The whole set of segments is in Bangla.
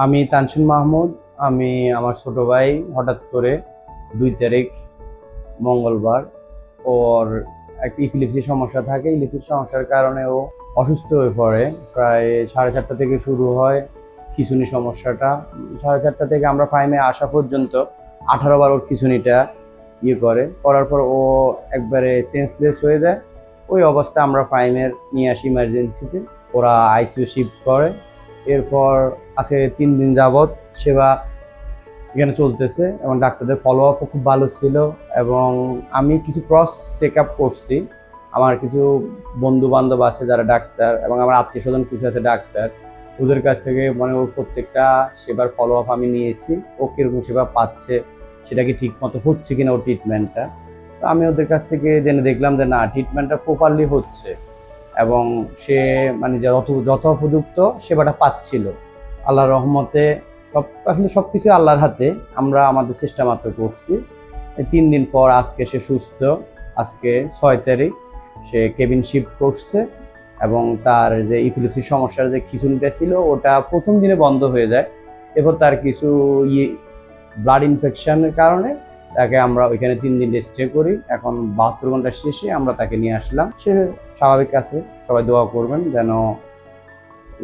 আমি তানসিন মাহমুদ। আমি আমার ছোট ভাই হঠাৎ করে 2 তারিখ মঙ্গলবার ওর একটা ইপিলিপসি সমস্যা থাকে। ইপিলিপসি সমস্যার কারণে ও অসুস্থ হয়ে পড়ে। প্রায় 4:30 থেকে শুরু হয় খিঁচুনি সমস্যাটা। 4:30 থেকে আমরা প্রাইমে আসা পর্যন্ত 18 বার ওর খিঁচুনিটা করার পর ও একবারে সেন্সলেস হয়ে যায়। ওই অবস্থায় আমরা প্রাইমের নিয়ে আসি ইমার্জেন্সিতে। ওরা আইসিইউ শিফট করে। এরপর আজকে 3 দিন যাবৎ সেবা এখানে চলতেছে এবং ডাক্তারদের ফলো আপও খুব ভালো ছিল। এবং আমি কিছু ক্রস চেক আপ করছি। আমার কিছু বন্ধু বান্ধব আছে যারা ডাক্তার এবং আমার আত্মীয় স্বজন কিছু আছে ডাক্তার। ওদের কাছ থেকে মানে ওর প্রত্যেকটা সেবার ফলো আপ আমি নিয়েছি। ও কীরকম সেবা পাচ্ছে, সেটা কি ঠিক মতো হচ্ছে কিনা ওর ট্রিটমেন্টটা। তো আমি ওদের কাছ থেকে জেনে দেখলাম যে না, ট্রিটমেন্টটা প্রপারলি হচ্ছে এবং সে মানে যথোপযুক্ত সেবাটা পাচ্ছিল। আল্লাহর রহমতে আসলে সব কিছু আল্লাহর হাতে। আমরা আমাদের চেষ্টা মাত্র করছি। 3 দিন পর আজকে সে সুস্থ। আজকে 6 তারিখ সে কেবিন শিফট করছে এবং তার যে ইপিলিপসি সমস্যার যে খিঁচুনিটা ছিল ওটা প্রথম দিনে বন্ধ হয়ে যায়। এরপর তার কিছু ব্লাড ইনফেকশনের কারণে তাকে আমরা ওইখানে 3 দিন স্টে করি। এখন 72 ঘন্টা শেষে আমরা তাকে নিয়ে আসলাম। সে স্বাভাবিক আছে। সবাই দোয়া করবেন যেন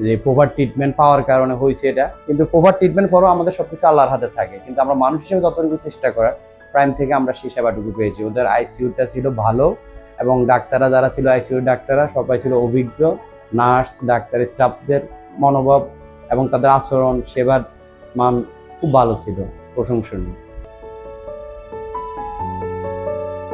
যে প্রপার ট্রিটমেন্ট পাওয়ার কারণে হয়েছে এটা। কিন্তু প্রপার ট্রিটমেন্ট পরও আমাদের সবকিছু আল্লাহর হাতে থাকে, কিন্তু আমরা মানুষ হিসেবে যতটুকু চেষ্টা করার প্রাইম থেকে আমরা সেই সেবাটুকু পেয়েছি। ওদের আইসিইউটা ছিল ভালো এবং ডাক্তাররা যারা ছিল আইসিইউর ডাক্তাররা সবাই ছিল অভিজ্ঞ। নার্স, ডাক্তার, স্টাফদের মনোভাব এবং তাদের আচরণ, সেবার মান খুব ভালো ছিল, প্রশংসনীয়।